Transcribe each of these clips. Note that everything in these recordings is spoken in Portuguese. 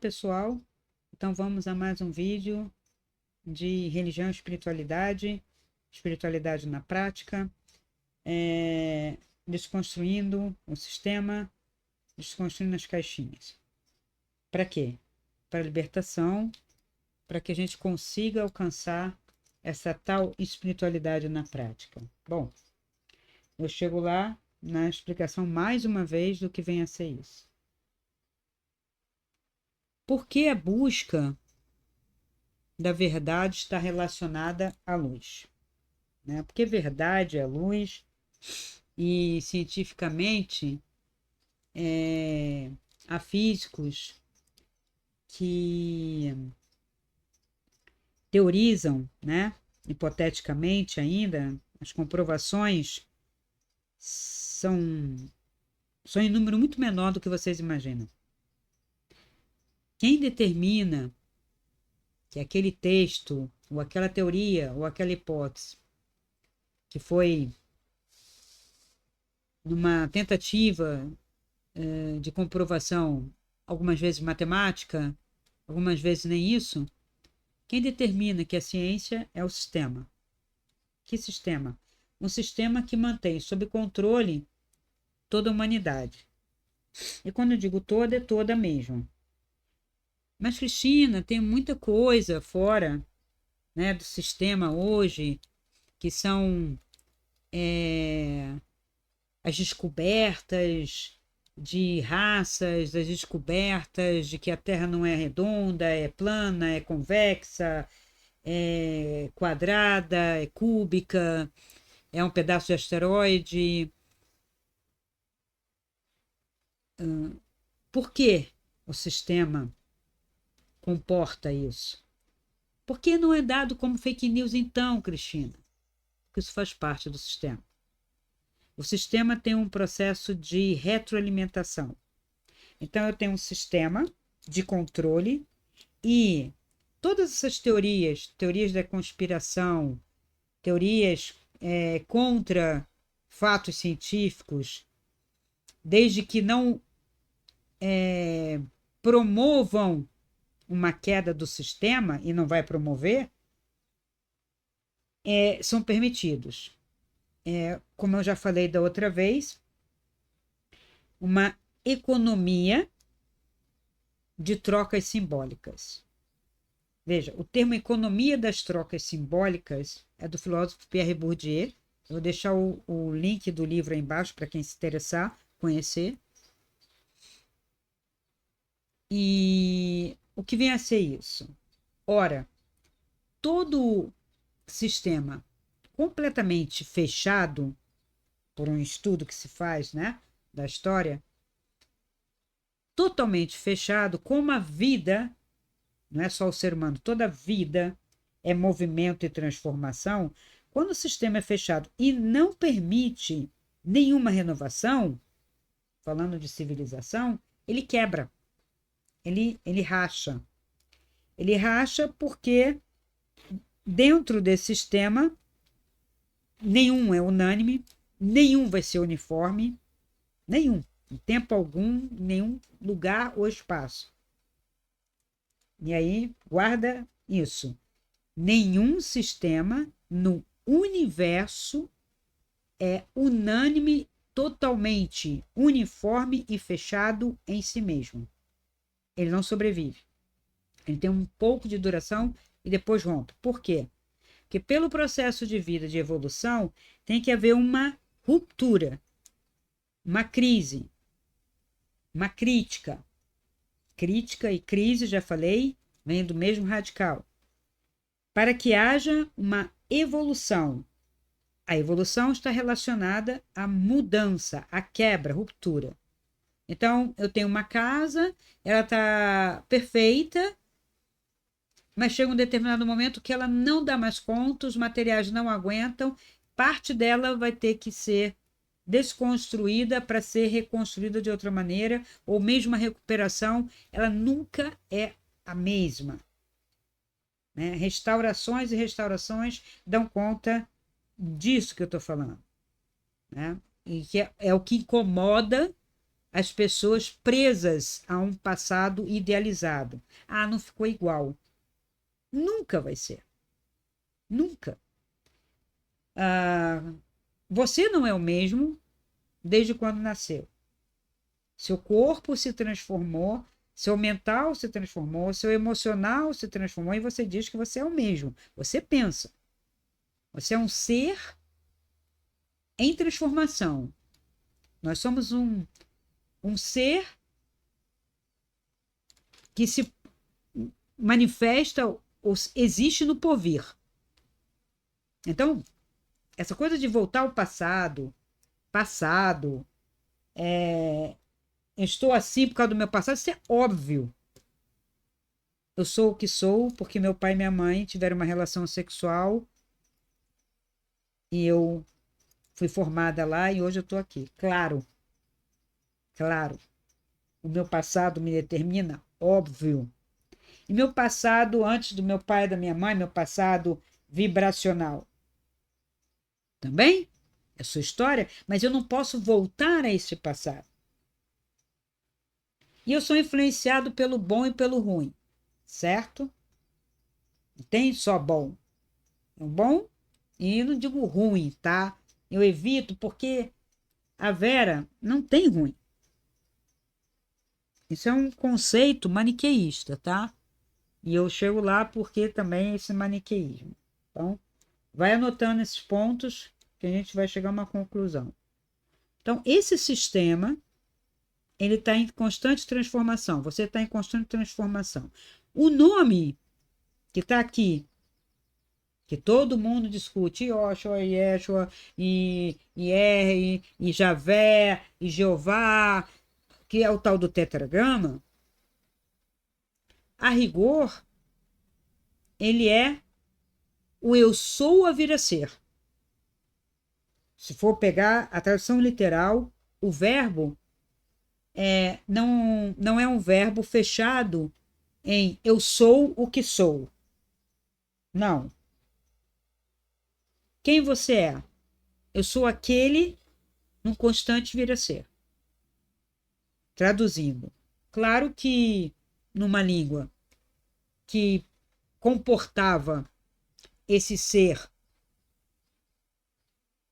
pessoal? Então vamos a mais um vídeo de religião e espiritualidade, espiritualidade na prática, desconstruindo o sistema, desconstruindo as caixinhas. Para quê? Para libertação, para que a gente consiga alcançar essa tal espiritualidade na prática. Bom, eu chego lá na explicação mais uma vez do que vem a ser isso. Por que a busca da verdade está relacionada à luz? Né? Porque verdade é luz e cientificamente há físicos que teorizam, né? Hipoteticamente ainda, as comprovações são em número muito menor do que vocês imaginam. Quem determina que aquele texto, ou aquela teoria, ou aquela hipótese, que foi numa tentativa de comprovação, algumas vezes matemática, algumas vezes nem isso, quem determina que a ciência é o sistema. Que sistema? Um sistema que mantém sob controle toda a humanidade. E quando eu digo toda, é toda mesmo. Mas, Cristina, tem muita coisa fora, né, do sistema hoje, que são as descobertas de raças, as descobertas de que a Terra não é redonda, é plana, é convexa, é quadrada, é cúbica, é um pedaço de asteroide. Por que o sistema comporta isso? Por que não é dado como fake news então, Cristina? Porque isso faz parte do sistema. O sistema tem um processo de retroalimentação. Então, eu tenho um sistema de controle e todas essas teorias da conspiração, teorias contra fatos científicos, desde que não promovam uma queda do sistema, e não vai promover, são permitidos. Como eu já falei da outra vez, uma economia de trocas simbólicas. Veja, o termo economia das trocas simbólicas é do filósofo Pierre Bourdieu. Eu vou deixar o link do livro aí embaixo para quem se interessar, conhecer. E o que vem a ser isso? Ora, todo sistema completamente fechado, por um estudo que se faz, né, da história, totalmente fechado, como a vida, não é só o ser humano, toda a vida é movimento e transformação. Quando o sistema é fechado e não permite nenhuma renovação, falando de civilização, ele quebra, ele racha. Ele racha porque dentro desse sistema nenhum é unânime, nenhum vai ser uniforme, nenhum, em tempo algum, em nenhum lugar ou espaço. E aí, guarda isso. Nenhum sistema no universo é unânime, totalmente uniforme e fechado em si mesmo. Ele não sobrevive. Ele tem um pouco de duração e depois rompe. Por quê? Porque pelo processo de vida, de evolução, tem que haver uma ruptura, uma crise, uma crítica. Crítica e crise, já falei, vem do mesmo radical. Para que haja uma evolução. A evolução está relacionada à mudança, à quebra, à ruptura. Então, eu tenho uma casa, ela está perfeita, mas chega um determinado momento que ela não dá mais conta, os materiais não aguentam, parte dela vai ter que ser desconstruída para ser reconstruída de outra maneira, ou mesmo a recuperação, ela nunca é a mesma. Né? Restaurações e restaurações dão conta disso que eu estou falando. Né? E que é o que incomoda as pessoas presas a um passado idealizado. Ah, não ficou igual. Nunca vai ser. Nunca. Você não é o mesmo desde quando nasceu. Seu corpo se transformou, seu mental se transformou, seu emocional se transformou e você diz que você é o mesmo. Você pensa. Você é um ser em transformação. Nós somos um ser que se manifesta ou existe no porvir. Então, essa coisa de voltar ao passado, estou assim por causa do meu passado, isso é óbvio. Eu sou o que sou porque meu pai e minha mãe tiveram uma relação sexual e eu fui formada lá e hoje eu estou aqui. Claro, claro. O meu passado me determina, óbvio. E meu passado, antes do meu pai e da minha mãe, meu passado vibracional, também é sua história, mas eu não posso voltar a esse passado. E eu sou influenciado pelo bom e pelo ruim, certo? Não tem só bom. É bom e não digo ruim, tá? Eu evito porque a Vera não tem ruim. Isso é um conceito maniqueísta, tá? E eu chego lá porque também é esse maniqueísmo. Então, vai anotando esses pontos que a gente vai chegar a uma conclusão. Então, esse sistema, ele está em constante transformação. Você está em constante transformação. O nome que está aqui, que todo mundo discute, Yoshua, Yeshua, e Javé, e Jeová, que é o tal do tetragrama, a rigor, ele é o eu sou a vir a ser. Se for pegar a tradução literal, o verbo não é um verbo fechado em eu sou o que sou. Não. Quem você é? Eu sou aquele num constante vir a ser. Traduzindo. Claro que numa língua que comportava esse ser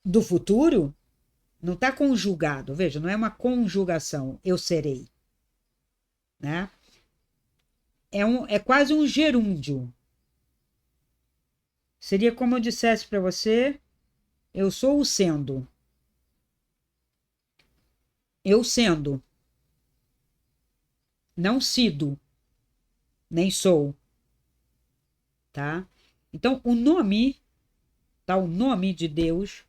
do futuro, não está conjugado, veja, não é uma conjugação, eu serei. Né? É quase um gerúndio. Seria como eu dissesse para você, eu sou o sendo. Eu sendo. Não sido, nem sou. Tá? Então, o nome de Deus,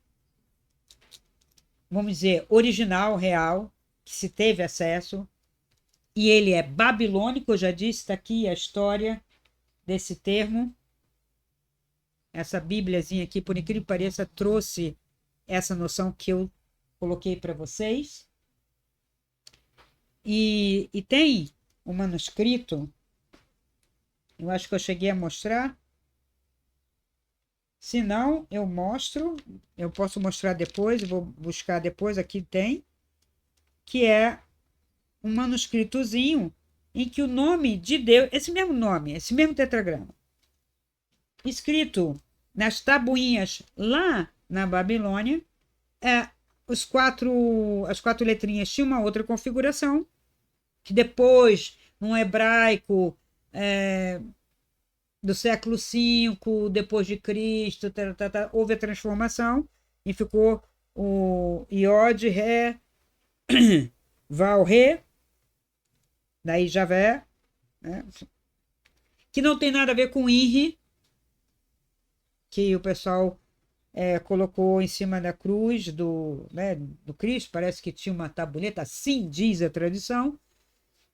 vamos dizer, original, real, que se teve acesso, e ele é babilônico, eu já disse, está aqui a história desse termo. Essa bíbliazinha aqui, por incrível que pareça, trouxe essa noção que eu coloquei para vocês. E tem um manuscrito, eu acho que eu cheguei a mostrar. Se não, eu mostro, eu posso mostrar depois, eu vou buscar depois, aqui tem, que é um manuscritozinho em que o nome de Deus, esse mesmo nome, esse mesmo tetragrama, escrito nas tabuinhas lá na Babilônia, as quatro letrinhas tinham uma outra configuração, que depois, no hebraico do século V, depois de Cristo, houve a transformação e ficou o Iod, Ré, Val, Ré, daí Javé, né? Que não tem nada a ver com Inri, que o pessoal colocou em cima da cruz do Cristo, parece que tinha uma tabuleta, assim diz a tradição,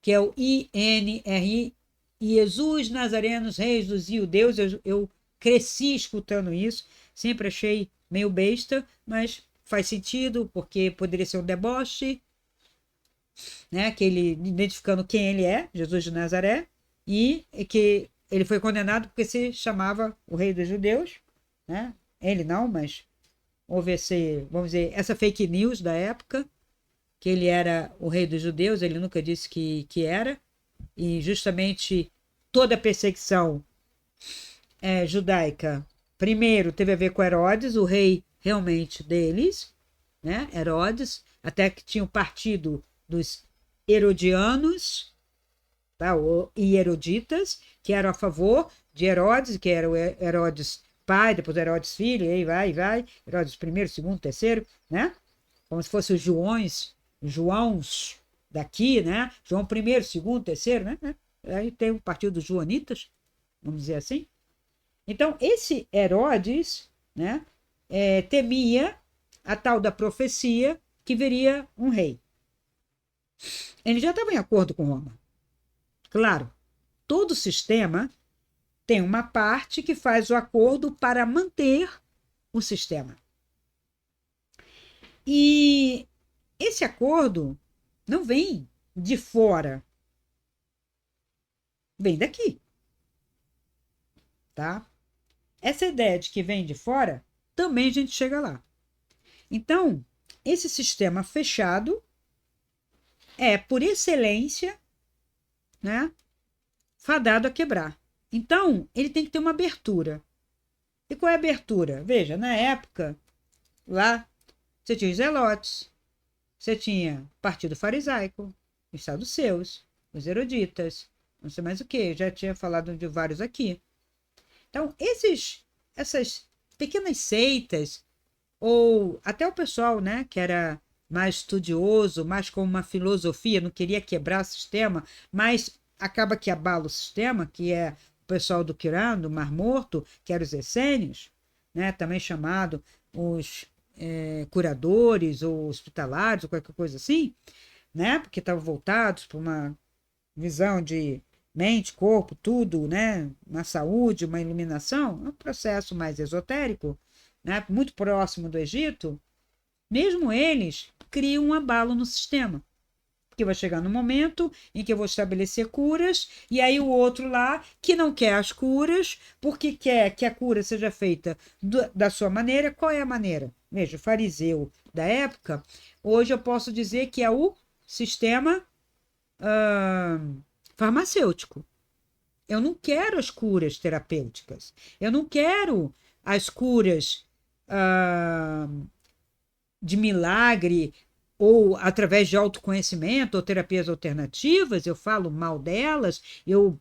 que é o INRI, Jesus Nazarenos, Reis dos Judeus. Eu cresci escutando isso, sempre achei meio besta, mas faz sentido, porque poderia ser um deboche, né? Que ele identificando quem ele é, Jesus de Nazaré, e que ele foi condenado porque se chamava o Rei dos Judeus, né? Ele não, mas houve vamos dizer, essa fake news da época. que ele era o rei dos judeus, ele nunca disse que era, e justamente toda a perseguição judaica, primeiro teve a ver com Herodes, o rei realmente deles, né? Herodes, até que tinha o partido dos herodianos, tá? E heroditas, que eram a favor de Herodes, que era o Herodes pai, depois Herodes filho, e aí vai, Herodes primeiro, segundo, terceiro, né? Como se fossem os Joãos daqui, né? João primeiro, segundo, terceiro, né? Aí tem o partido dos joanitas, vamos dizer assim. Então, esse Herodes, né, temia a tal da profecia que viria um rei. Ele já estava em acordo com Roma. Claro, todo sistema tem uma parte que faz o acordo para manter o sistema. E esse acordo não vem de fora, vem daqui, tá? Essa ideia de que vem de fora, também a gente chega lá. Então, esse sistema fechado é, por excelência, né, fadado a quebrar. Então, ele tem que ter uma abertura. E qual é a abertura? Veja, na época, lá, você tinha os zelotes, você tinha o partido farisaico, os saduceus, os eruditas, não sei mais o que, já tinha falado de vários aqui. Então, essas pequenas seitas, ou até o pessoal, né, que era mais estudioso, mais com uma filosofia, não queria quebrar o sistema, mas acaba que abala o sistema, que é o pessoal do Quirã, do Mar Morto, que eram os essênios, né, também chamado os curadores ou hospitalários, ou qualquer coisa assim, né, porque estavam voltados para uma visão de mente, corpo, tudo, né, uma saúde, uma iluminação, é um processo mais esotérico, né, muito próximo do Egito. Mesmo eles criam um abalo no sistema. Porque vai chegar no momento em que eu vou estabelecer curas, e aí o outro lá, que não quer as curas, porque quer que a cura seja feita da sua maneira. Qual é a maneira? Veja, o fariseu da época, hoje eu posso dizer que é o sistema farmacêutico. Eu não quero as curas terapêuticas. Eu não quero as curas de milagre ou através de autoconhecimento ou terapias alternativas. Eu falo mal delas, eu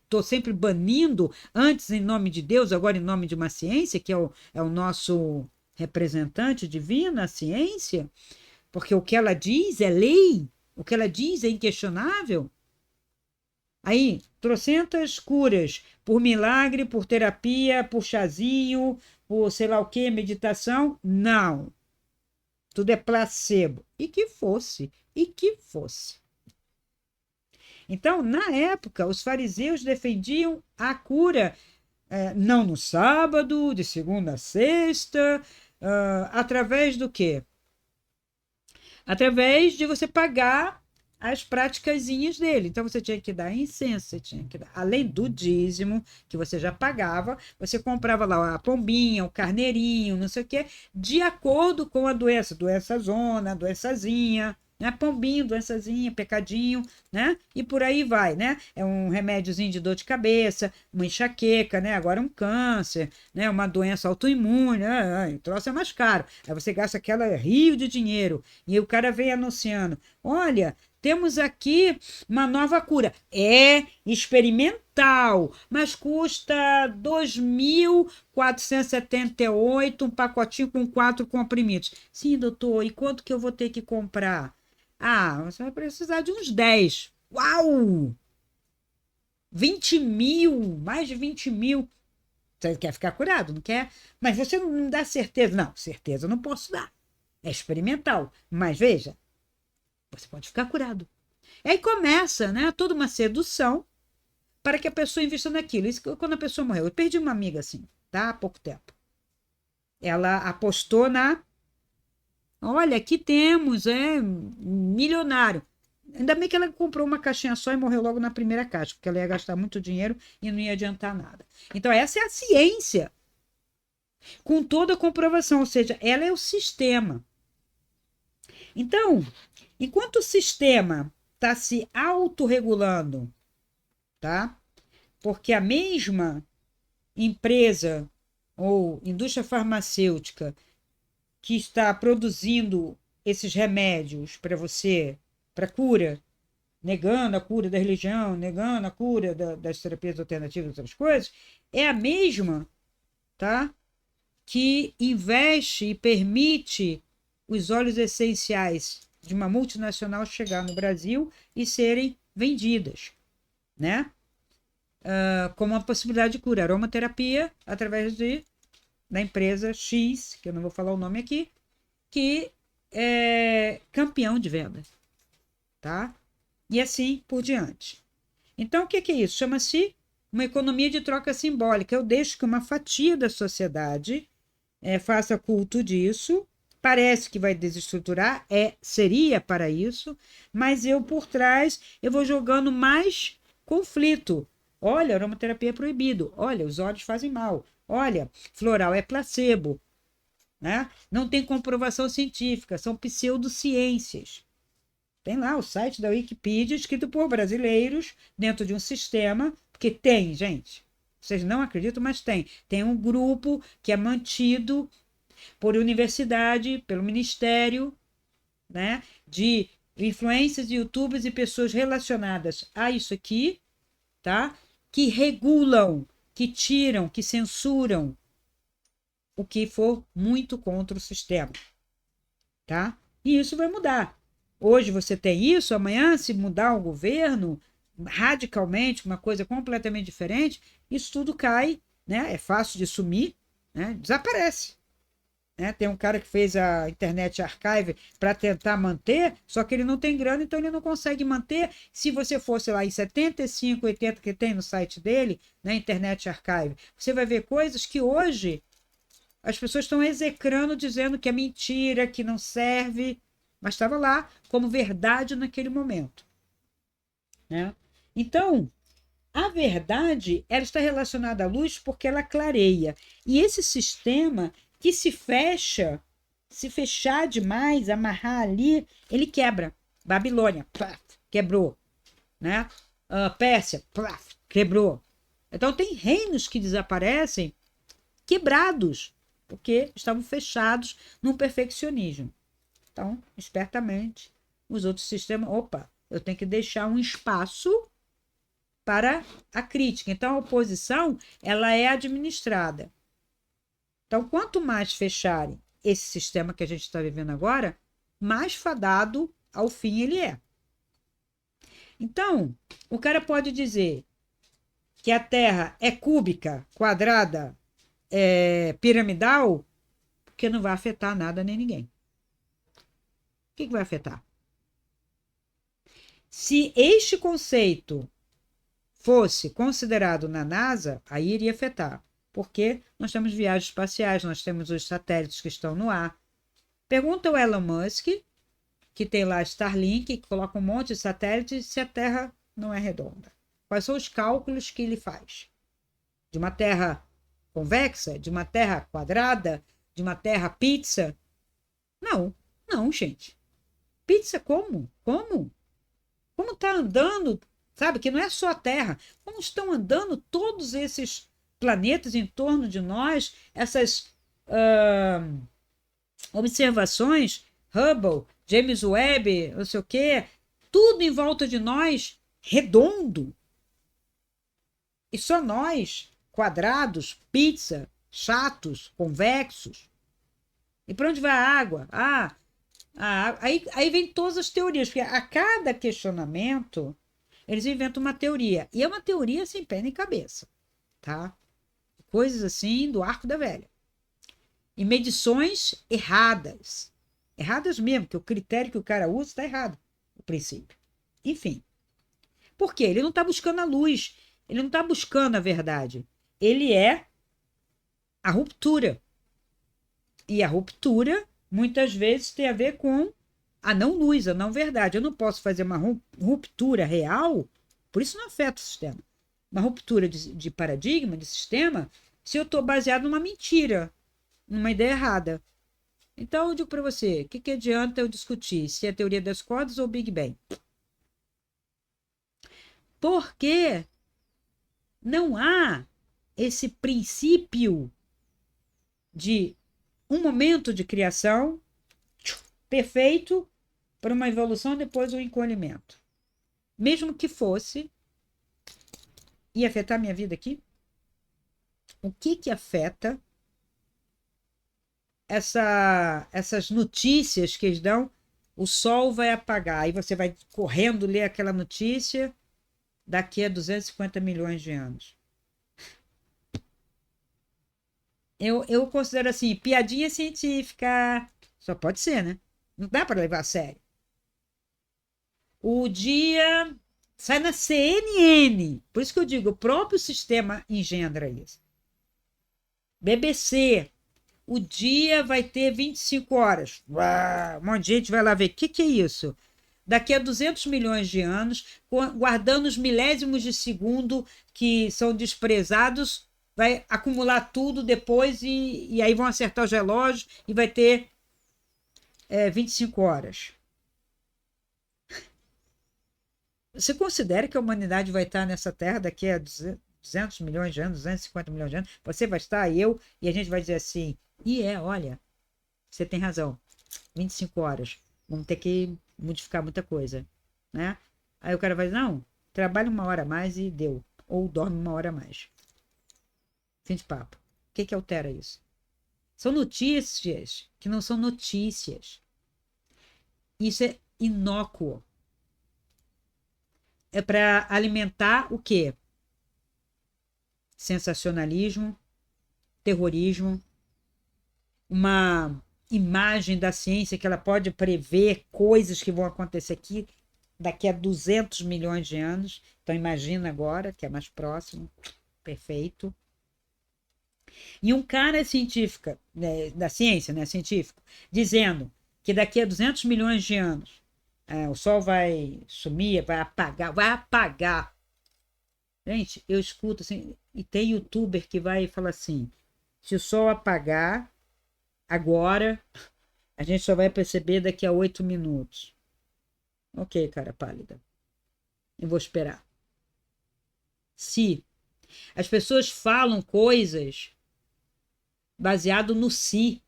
estou sempre banindo, antes em nome de Deus, agora em nome de uma ciência, que é o nosso representante divino, a ciência, porque o que ela diz é lei, o que ela diz é inquestionável. Aí, trocentas curas por milagre, por terapia, por chazinho, por sei lá o que, meditação. Não. Tudo é placebo. E que fosse. Então, na época, os fariseus defendiam a cura não no sábado, de segunda a sexta, através do quê? Através de você pagar as praticazinhas dele. Então você tinha que dar incenso, você tinha que dar, além do dízimo que você já pagava, você comprava lá a pombinha, o carneirinho, não sei o quê, de acordo com a doença, doença zona, doençazinha, né? Pombinho, doençazinha, pecadinho, né? E por aí vai, né? É um remédiozinho de dor de cabeça, uma enxaqueca, né? Agora um câncer, né? Uma doença autoimune, o troço é mais caro. Aí você gasta aquela rio de dinheiro e o cara vem anunciando, olha, temos aqui uma nova cura. É experimental, mas custa 2.478 um pacotinho com 4 comprimidos. Sim, doutor, e quanto que eu vou ter que comprar? Ah, você vai precisar de uns 10. Uau! 20 mil, mais de 20 mil. Você quer ficar curado, não quer? Mas você não dá certeza. Não, certeza eu não posso dar. É experimental. Mas veja, você pode ficar curado. E aí começa, né, toda uma sedução para que a pessoa invista naquilo. Isso quando a pessoa morreu. Eu perdi uma amiga assim, tá? Há pouco tempo. Ela apostou na. Olha, aqui temos, milionário. Ainda bem que ela comprou uma caixinha só e morreu logo na primeira caixa, porque ela ia gastar muito dinheiro e não ia adiantar nada. Então, essa é a ciência, com toda a comprovação, ou seja, ela é o sistema. Então, Enquanto o sistema está se autorregulando, tá? Porque a mesma empresa ou indústria farmacêutica que está produzindo esses remédios para você, para cura, negando a cura da religião, negando a cura das terapias alternativas e outras coisas, é a mesma, tá? Que investe e permite os óleos essenciais de uma multinacional chegar no Brasil e serem vendidas, né? Como uma possibilidade de cura, aromaterapia, através da empresa X, que eu não vou falar o nome aqui, que é campeão de venda, tá? E assim por diante. Então, o que é isso? Chama-se uma economia de troca simbólica. Eu deixo que uma fatia da sociedade faça culto disso. Parece que vai desestruturar, seria para isso, mas eu, por trás, eu vou jogando mais conflito. Olha, aromaterapia é proibido. Olha, os óleos fazem mal. Olha, floral é placebo. Né? Não tem comprovação científica, são pseudociências. Tem lá o site da Wikipedia, escrito por brasileiros, dentro de um sistema, porque tem, gente. Vocês não acreditam, mas tem. Tem um grupo que é mantido por universidade, pelo ministério, né, de influências, youtubers e pessoas relacionadas a isso aqui, tá? Que regulam, que tiram, que censuram o que for muito contra o sistema, tá? E isso vai mudar. Hoje você tem isso, amanhã, se mudar o governo radicalmente, uma coisa completamente diferente, isso tudo cai, né? É fácil de sumir, né? Desaparece. Né? Tem um cara que fez a Internet Archive para tentar manter, só que ele não tem grana, então ele não consegue manter. Se você fosse lá em 75, 80 que tem no site dele, na Internet Archive, você vai ver coisas que hoje as pessoas estão execrando, dizendo que é mentira, que não serve, mas estava lá como verdade naquele momento. Né? Então, a verdade ela está relacionada à luz porque ela clareia. E esse sistema que se fecha, se fechar demais, amarrar ali, ele quebra. Babilônia, plaf, quebrou. Né? Pérsia, plaf, quebrou. Então, tem reinos que desaparecem quebrados, porque estavam fechados num perfeccionismo. Então, espertamente, os outros sistemas, eu tenho que deixar um espaço para a crítica. Então, a oposição, ela é administrada. Então, quanto mais fecharem esse sistema que a gente está vivendo agora, mais fadado ao fim ele é. Então, o cara pode dizer que a Terra é cúbica, quadrada, piramidal, porque não vai afetar nada nem ninguém. O que vai afetar? Se este conceito fosse considerado na NASA, aí iria afetar, porque nós temos viagens espaciais, nós temos os satélites que estão no ar. Pergunta ao Elon Musk, que tem lá Starlink, que coloca um monte de satélites, se a Terra não é redonda. Quais são os cálculos que ele faz? De uma Terra convexa? De uma Terra quadrada? De uma Terra pizza? Não, gente. Pizza como? Como? Como está andando, sabe? Que não é só a Terra. Como estão andando todos esses planetas em torno de nós, essas observações, Hubble, James Webb, não sei o quê, tudo em volta de nós, redondo. E só nós, quadrados, pizza, chatos, convexos. E para onde vai a água? Aí vem todas as teorias, porque a cada questionamento eles inventam uma teoria. E é uma teoria sem pé nem cabeça, tá? Coisas assim do arco da velha. E medições erradas. Erradas mesmo, porque o critério que o cara usa está errado, no princípio. Enfim. Por quê? Ele não está buscando a luz, ele não está buscando a verdade. Ele é a ruptura. E a ruptura, muitas vezes, tem a ver com a não luz, a não verdade. Eu não posso fazer uma ruptura real, por isso não afeta o sistema. Uma ruptura de paradigma, de sistema, se eu estou baseado numa mentira, numa ideia errada. Então, eu digo para você, o que adianta eu discutir se é a teoria das cordas ou o Big Bang? Porque não há esse princípio de um momento de criação perfeito para uma evolução depois um encolhimento. Mesmo que fosse, ia afetar minha vida aqui? O que afeta essas notícias que eles dão? O sol vai apagar, aí você vai correndo ler aquela notícia daqui a 250 milhões de anos. Eu considero assim, piadinha científica, só pode ser, né? Não dá para levar a sério. O dia sai na CNN, por isso que eu digo, o próprio sistema engendra isso. BBC, o dia vai ter 25 horas. Uau, um monte de gente vai lá ver. O que é isso? Daqui a 200 milhões de anos, guardando os milésimos de segundo que são desprezados, vai acumular tudo depois e aí vão acertar os relógios e vai ter 25 horas. Você considera que a humanidade vai estar nessa Terra daqui a 200 milhões de anos, 250 milhões de anos? Você vai estar, eu, e a gente vai dizer assim, olha, você tem razão, 25 horas, vamos ter que modificar muita coisa, né? Aí o cara vai dizer, não, trabalha uma hora a mais e deu, ou dorme uma hora a mais. Fim de papo. O que altera isso? São notícias que não são notícias. Isso é inócuo. É para alimentar o quê? Sensacionalismo, terrorismo, uma imagem da ciência que ela pode prever coisas que vão acontecer aqui daqui a 200 milhões de anos. Então imagina agora, que é mais próximo. Perfeito. E um cara científico, da ciência, né, científico, dizendo que daqui a 200 milhões de anos o Sol vai sumir, vai apagar. Gente, eu escuto assim, e tem youtuber que vai falar assim, se o Sol apagar agora, a gente só vai perceber daqui a 8 minutos. Ok, cara pálida. Eu vou esperar. Se as pessoas falam coisas baseado no se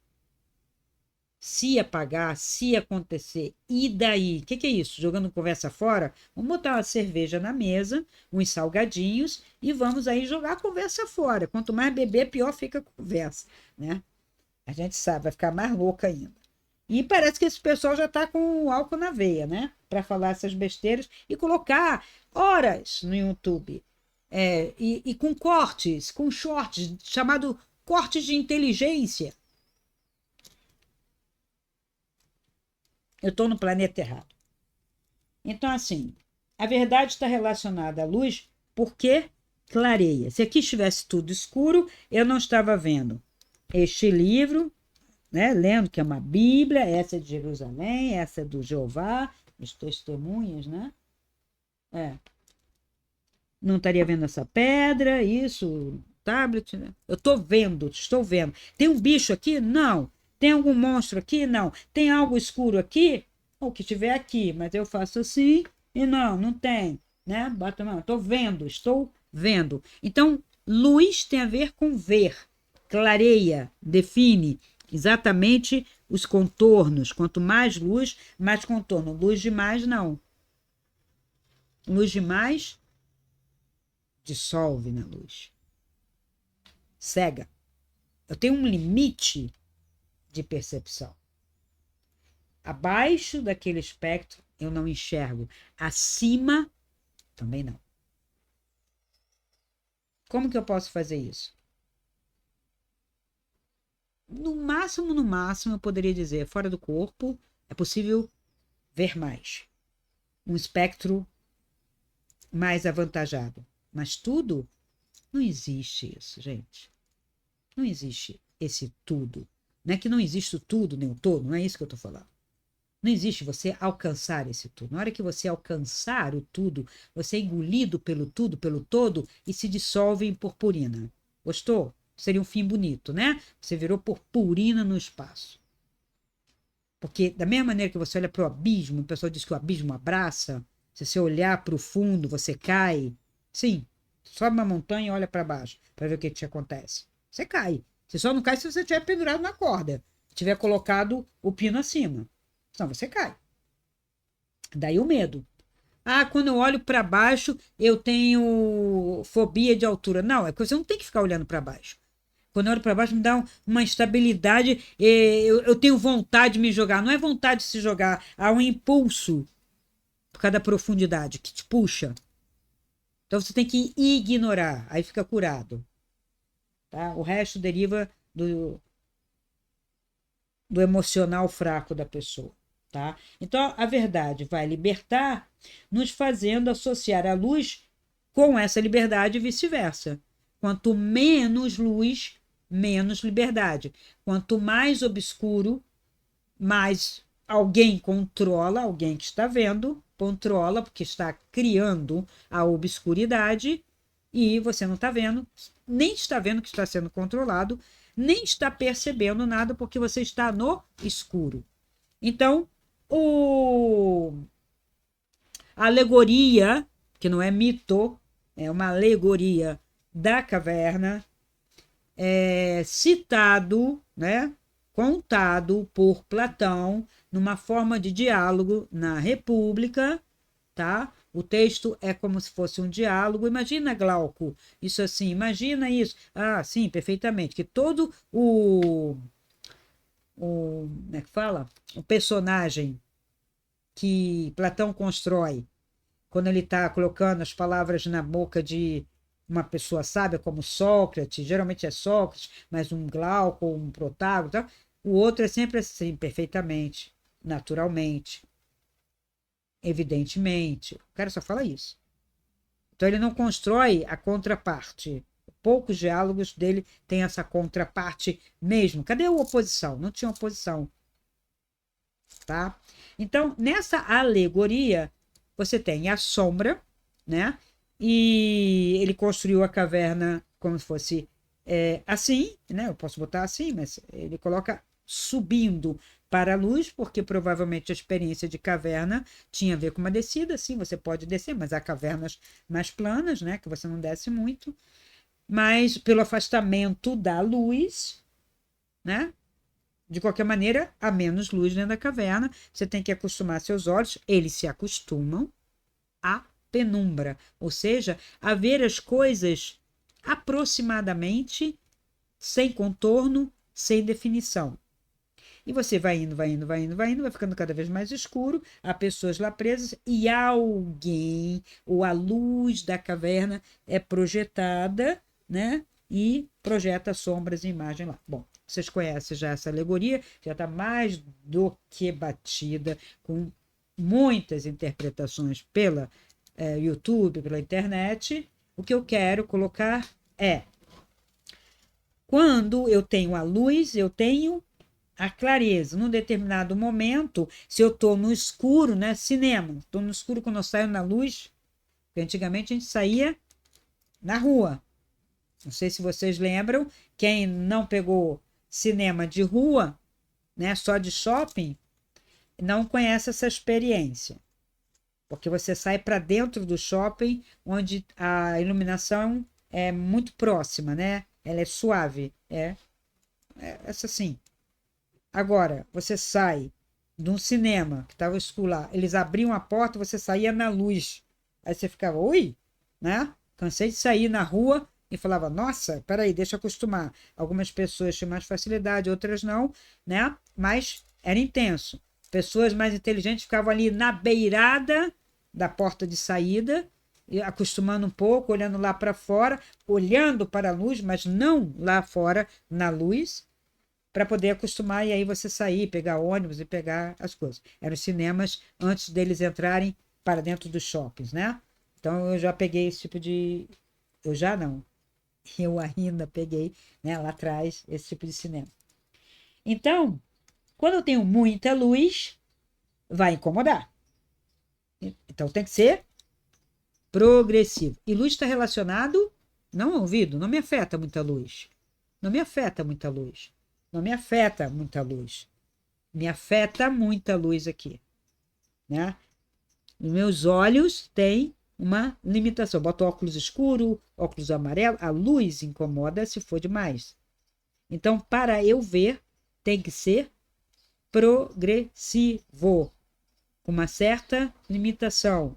apagar, se acontecer, e daí? O que é isso? Jogando conversa fora? Vamos botar uma cerveja na mesa, uns salgadinhos e vamos aí jogar a conversa fora. Quanto mais beber, pior fica a conversa, né? A gente sabe, vai ficar mais louca ainda. E parece que esse pessoal já está com o álcool na veia, né? Para falar essas besteiras e colocar horas no YouTube. E com cortes, com shorts, chamado cortes de inteligência. Eu estou no planeta errado. Então, assim, a verdade está relacionada à luz porque clareia. Se aqui estivesse tudo escuro, eu não estava vendo este livro, né, lendo que é uma Bíblia, essa é de Jerusalém, essa é do Jeová, as testemunhas, né? Não estaria vendo essa pedra, isso, tablet, né? Eu estou vendo. Tem um bicho aqui? Não. Tem algum monstro aqui? Não. Tem algo escuro aqui? O que tiver aqui, mas eu faço assim e não tem, né? Bota a mão, estou vendo. Então, luz tem a ver com ver, clareia, define exatamente os contornos. Quanto mais luz, mais contorno. Luz demais, não. Luz demais dissolve na luz. Cega. Eu tenho um limite de percepção. Abaixo daquele espectro, eu não enxergo. Acima, também não. Como que eu posso fazer isso? No máximo, eu poderia dizer, fora do corpo, é possível ver mais. Um espectro mais avantajado. Mas tudo, não existe isso, gente. Não existe esse tudo. Não é que não existe o tudo, nem o todo, não é isso que eu estou falando. Não existe você alcançar esse tudo. Na hora que você alcançar o tudo, você é engolido pelo tudo, pelo todo, e se dissolve em purpurina. Gostou? Seria um fim bonito, né? Você virou purpurina no espaço. Porque da mesma maneira que você olha para o abismo, o pessoal diz que o abismo abraça, se você olhar para o fundo, você cai. Sim, sobe uma montanha e olha para baixo para ver o que te acontece. Você cai. Você só não cai se você estiver pendurado na corda, tiver colocado o pino acima. Senão você cai. Daí o medo. Ah, quando eu olho para baixo, eu tenho fobia de altura. Não, é que você não tem que ficar olhando para baixo. Quando eu olho para baixo, me dá uma instabilidade. Eu tenho vontade de me jogar. Não é vontade de se jogar, há um impulso por causa da profundidade que te puxa. Então você tem que ignorar, aí fica curado. Tá? O resto deriva do emocional fraco da pessoa. Tá? Então a verdade vai libertar, nos fazendo associar a luz com essa liberdade e vice-versa. Quanto menos luz, menos liberdade. Quanto mais obscuro, mais alguém controla, alguém que está vendo, controla, porque está criando a obscuridade e você não está vendo, nem está vendo que está sendo controlado, nem está percebendo nada porque você está no escuro. Então, a alegoria, que não é mito, é uma alegoria da caverna, é citado, né, contado por Platão numa forma de diálogo na República, tá? O texto é como se fosse um diálogo. Imagina, Glauco, isso assim, imagina isso. Ah, sim, perfeitamente. Que todo como é que fala? O personagem que Platão constrói, quando ele está colocando as palavras na boca de uma pessoa sábia, como Sócrates, geralmente é Sócrates, mas um Glauco, um Protágoras, tá? O outro é sempre assim, perfeitamente, naturalmente, evidentemente. O cara só fala isso. Então ele não constrói a contraparte. Poucos diálogos dele têm essa contraparte mesmo. Cadê a oposição? Não tinha oposição. Tá? Então, nessa alegoria, você tem a sombra, né? E ele construiu a caverna como se fosse assim, né? Eu posso botar assim, mas ele coloca subindo para a luz, porque provavelmente a experiência de caverna tinha a ver com uma descida. Sim, você pode descer, mas há cavernas mais planas, né? Que você não desce muito. Mas pelo afastamento da luz, né? De qualquer maneira, há menos luz dentro da caverna. Você tem que acostumar seus olhos. Eles se acostumam à penumbra, ou seja, a ver as coisas aproximadamente, sem contorno, sem definição. E você vai indo, vai indo, vai indo, vai indo, vai ficando cada vez mais escuro, há pessoas lá presas e alguém, ou a luz da caverna é projetada, né? E projeta sombras e imagem lá. Bom, vocês conhecem já essa alegoria, já está mais do que batida, com muitas interpretações pela YouTube, pela internet. O que eu quero colocar é: quando eu tenho a luz, eu tenho a clareza. Num determinado momento, se eu estou no escuro, né? Cinema, estou no escuro quando eu saio na luz, porque antigamente a gente saía na rua. Não sei se vocês lembram, quem não pegou cinema de rua, né? Só de shopping, não conhece essa experiência. Porque você sai para dentro do shopping, onde a iluminação é muito próxima, né? Ela é suave, essa sim. Agora, você sai de um cinema que estava escuro lá, eles abriam a porta, você saía na luz. Aí você ficava, oi, né? Cansei de sair na rua e falava, nossa, peraí, deixa eu acostumar. Algumas pessoas tinham mais facilidade, outras não, né? Mas era intenso. Pessoas mais inteligentes ficavam ali na beirada da porta de saída, acostumando um pouco, olhando lá para fora, olhando para a luz, mas não lá fora na luz, para poder acostumar e aí você sair, pegar ônibus e pegar as coisas. Eram os cinemas antes deles entrarem para dentro dos shoppings, né? Então eu já peguei esse tipo de. Eu já não. Eu ainda peguei, né, lá atrás esse tipo de cinema. Então, quando eu tenho muita luz, vai incomodar. Então tem que ser progressivo. E luz está relacionado, não ao ouvido, não me afeta muita luz. Não me afeta muita luz. Não me afeta muita luz. Me afeta muita luz aqui, né? Os meus olhos têm uma limitação. Boto óculos escuro, óculos amarelo, a luz incomoda se for demais. Então, para eu ver, tem que ser progressivo, com uma certa limitação.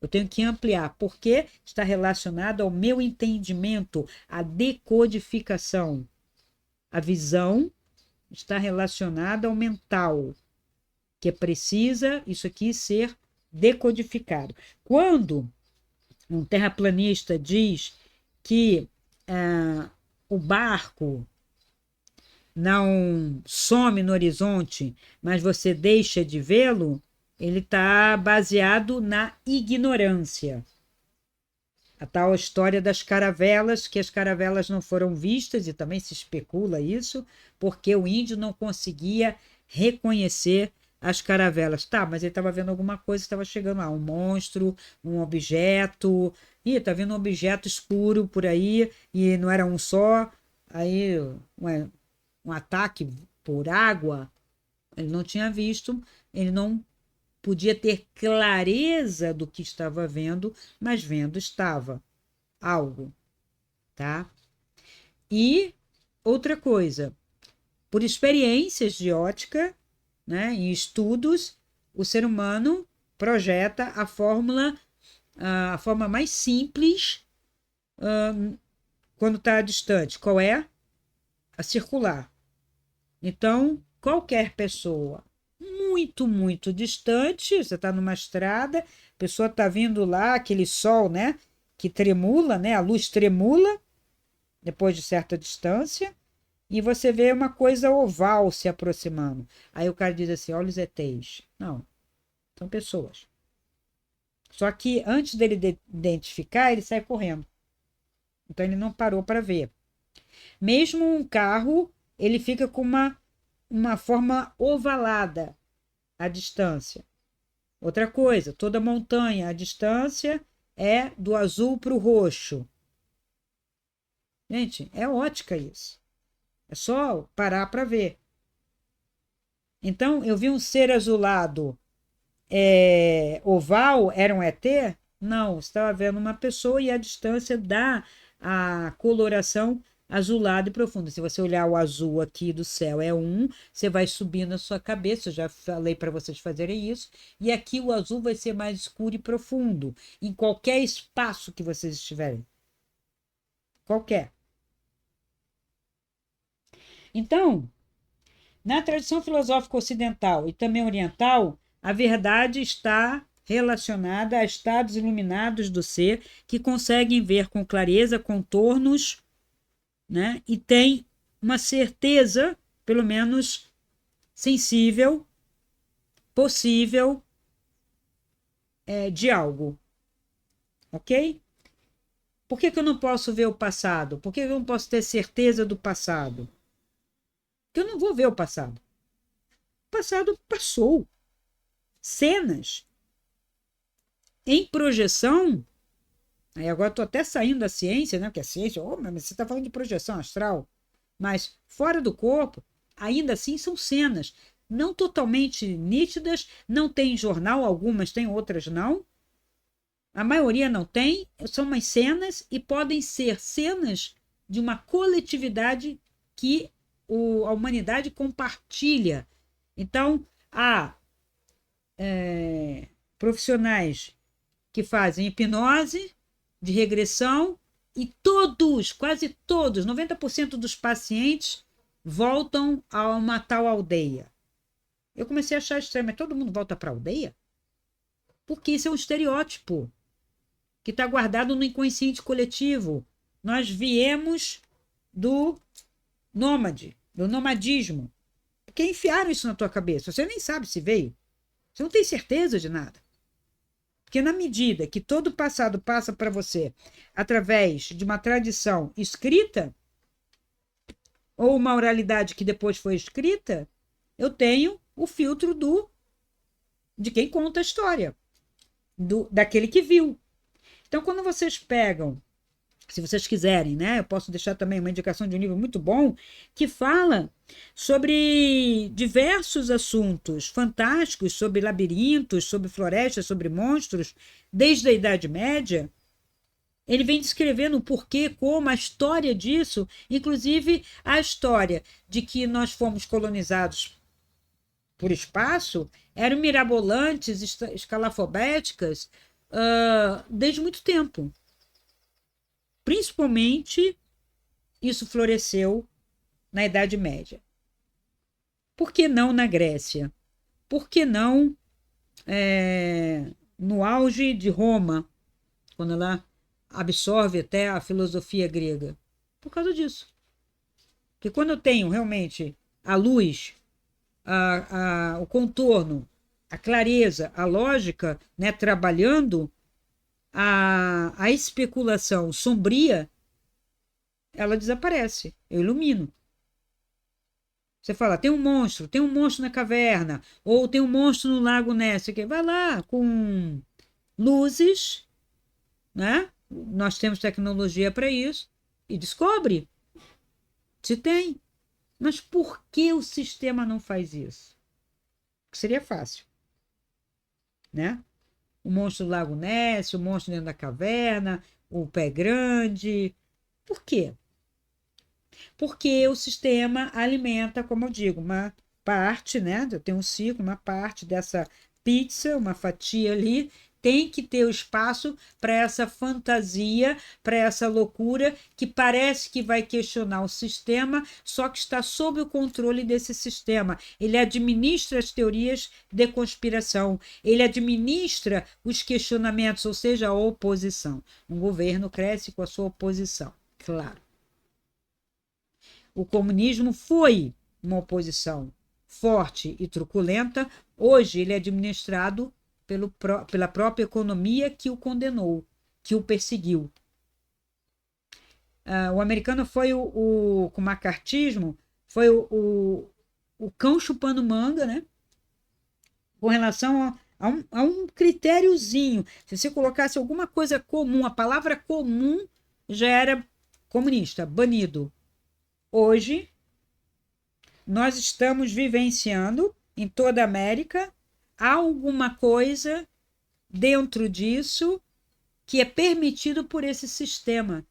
Eu tenho que ampliar, porque está relacionado ao meu entendimento, à decodificação. A visão está relacionada ao mental, que precisa isso aqui ser decodificado. Quando um terraplanista diz que o barco não some no horizonte, mas você deixa de vê-lo, ele está baseado na ignorância. A tal história das caravelas, que as caravelas não foram vistas, e também se especula isso, porque o índio não conseguia reconhecer as caravelas. Tá, mas ele estava vendo alguma coisa, estava chegando lá, um monstro, um objeto. Ih, tá vendo um objeto escuro por aí, e não era um só. Aí, um ataque por água, ele não tinha visto, ele não podia ter clareza do que estava vendo, mas vendo estava algo, tá? E outra coisa, por experiências de ótica, né, em estudos, o ser humano projeta a forma mais simples quando está distante. Qual é? A circular. Então, qualquer pessoa muito, muito distante, você está numa estrada, a pessoa está vindo lá, aquele sol, né, que tremula, né, a luz tremula depois de certa distância, e você vê uma coisa oval se aproximando. Aí o cara diz assim, olha os ETs. Não, são pessoas. Só que antes dele identificar, ele sai correndo. Então ele não parou para ver. Mesmo um carro, ele fica com uma forma ovalada à distância. Outra coisa, toda montanha, a distância é do azul para o roxo. Gente, é ótica isso. É só parar para ver. Então, eu vi um ser azulado oval, era um ET? Não, estava vendo uma pessoa e a distância dá a coloração azulada e profunda. Se você olhar o azul aqui do céu é 1, você vai subir na sua cabeça, eu já falei para vocês fazerem isso, e aqui o azul vai ser mais escuro e profundo, em qualquer espaço que vocês estiverem. Qualquer. Então, na tradição filosófica ocidental e também oriental, a verdade está relacionada a estados iluminados do ser que conseguem ver com clareza contornos, né? E tem uma certeza, pelo menos sensível, possível, de algo. Ok? Por que eu não posso ver o passado? Por que eu não posso ter certeza do passado? Porque eu não vou ver o passado. O passado passou. Cenas em projeção. Aí agora estou até saindo da ciência, né? Porque a ciência, mas você está falando de projeção astral. Mas fora do corpo, ainda assim são cenas. Não totalmente nítidas, não tem jornal, algumas tem, outras não. A maioria não tem, são umas cenas e podem ser cenas de uma coletividade que a humanidade compartilha. Então, há profissionais que fazem hipnose de regressão e todos, quase todos, 90% dos pacientes voltam a uma tal aldeia. Eu comecei a achar estranho, mas todo mundo volta para a aldeia? Porque isso é um estereótipo que está guardado no inconsciente coletivo. Nós viemos do nômade, do nomadismo. Porque enfiaram isso na tua cabeça. Você nem sabe se veio. Você não tem certeza de nada. Porque na medida que todo o passado passa para você através de uma tradição escrita, ou uma oralidade que depois foi escrita, eu tenho o filtro de quem conta a história, daquele que viu. Então, quando vocês pegam Se vocês quiserem, né? Eu posso deixar também uma indicação de um livro muito bom que fala sobre diversos assuntos fantásticos, sobre labirintos, sobre florestas, sobre monstros, desde a Idade Média. Ele vem descrevendo o porquê, como, a história disso, inclusive a história de que nós fomos colonizados por espaço, eram mirabolantes, escalafobéticas, desde muito tempo. Principalmente, isso floresceu na Idade Média. Por que não na Grécia? Por que não no auge de Roma, quando ela absorve até a filosofia grega? Por causa disso. Porque quando eu tenho realmente a luz, o contorno, a clareza, a lógica, né, trabalhando, a especulação sombria, ela desaparece. Eu ilumino. Você fala, tem um monstro na caverna, ou tem um monstro no lago Ness. Vai lá com luzes, né? Nós temos tecnologia para isso, e descobre se tem. Mas por que o sistema não faz isso? Porque seria fácil, né? O monstro do lago Ness, o monstro dentro da caverna, o pé grande. Por quê? Porque o sistema alimenta, como eu digo, uma parte, né? Eu tenho um ciclo, uma parte dessa pizza, uma fatia ali, tem que ter o espaço para essa fantasia, para essa loucura que parece que vai questionar o sistema, só que está sob o controle desse sistema. Ele administra as teorias de conspiração, ele administra os questionamentos, ou seja, a oposição. Um governo cresce com a sua oposição, claro. O comunismo foi uma oposição forte e truculenta. Hoje ele é administrado pela própria economia que o condenou, que o perseguiu. O americano foi com o macartismo, foi o cão chupando manga, né? Com relação a um critériozinho. Se você colocasse alguma coisa comum, a palavra comum já era comunista, banido. Hoje, nós estamos vivenciando em toda a América alguma coisa dentro disso que é permitido por esse sistema.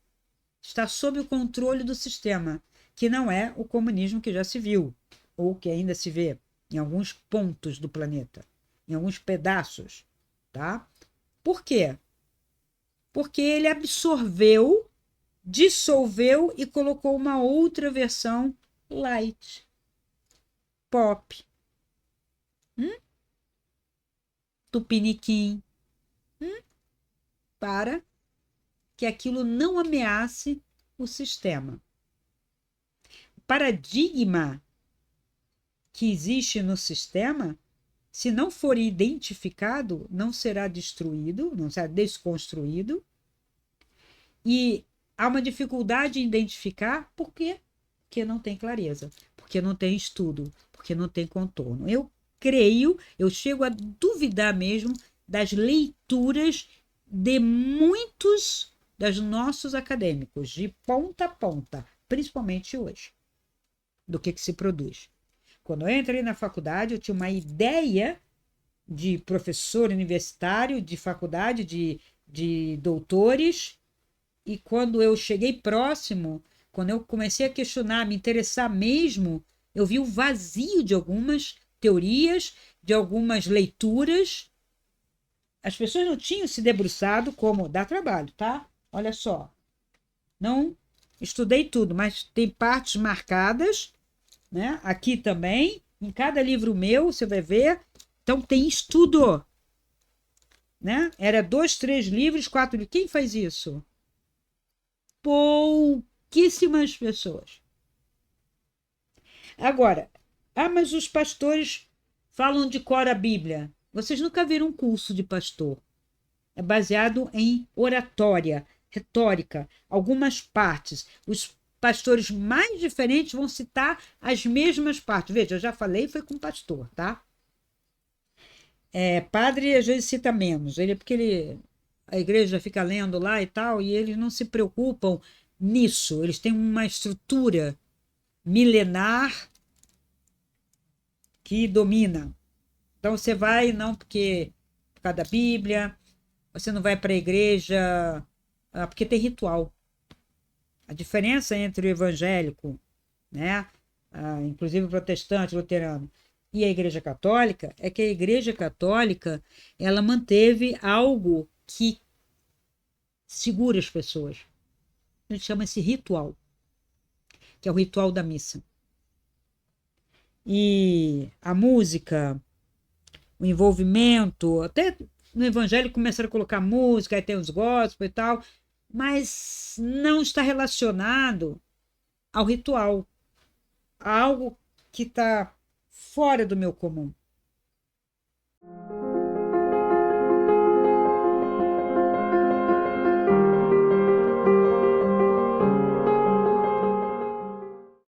Está sob o controle do sistema, que não é o comunismo que já se viu, ou que ainda se vê em alguns pontos do planeta, em alguns pedaços. Tá? Por quê? Porque ele absorveu, dissolveu e colocou uma outra versão light, pop, tupiniquim, para que aquilo não ameace o sistema. O paradigma que existe no sistema, se não for identificado, não será destruído, não será desconstruído, e há uma dificuldade em identificar por quê? Porque não tem clareza, porque não tem estudo, porque não tem contorno. Eu creio, eu chego a duvidar mesmo das leituras de muitos dos nossos acadêmicos, de ponta a ponta, principalmente hoje, do que se produz. Quando eu entrei na faculdade, eu tinha uma ideia de professor universitário, de faculdade, de doutores, e quando eu cheguei próximo, quando eu comecei a questionar, me interessar mesmo, eu vi o vazio de algumas teorias, de algumas leituras. As pessoas não tinham se debruçado como dá trabalho, tá? Olha só. Não estudei tudo, mas tem partes marcadas, né? Aqui também, em cada livro meu, você vai ver. Então tem estudo, né? Era 2, 3 livros, 4 livros. Quem faz isso? Pouquíssimas pessoas. Agora, mas os pastores falam de cor a Bíblia. Vocês nunca viram um curso de pastor. É baseado em oratória, retórica, algumas partes. Os pastores mais diferentes vão citar as mesmas partes. Veja, eu já falei, foi com pastor, tá? Padre às vezes cita menos, porque ele a igreja fica lendo lá e tal, e eles não se preocupam nisso. Eles têm uma estrutura milenar que domina. Então você vai não porque por causa da Bíblia, você não vai para a igreja porque tem ritual. A diferença entre o evangélico, né, inclusive o protestante, luterano, e a Igreja Católica é que a Igreja Católica ela manteve algo que segura as pessoas. A gente chama esse ritual, que é o ritual da missa. E a música, o envolvimento, até no evangelho começaram a colocar música, aí tem os gospel e tal, mas não está relacionado ao ritual, a algo que está fora do meu comum.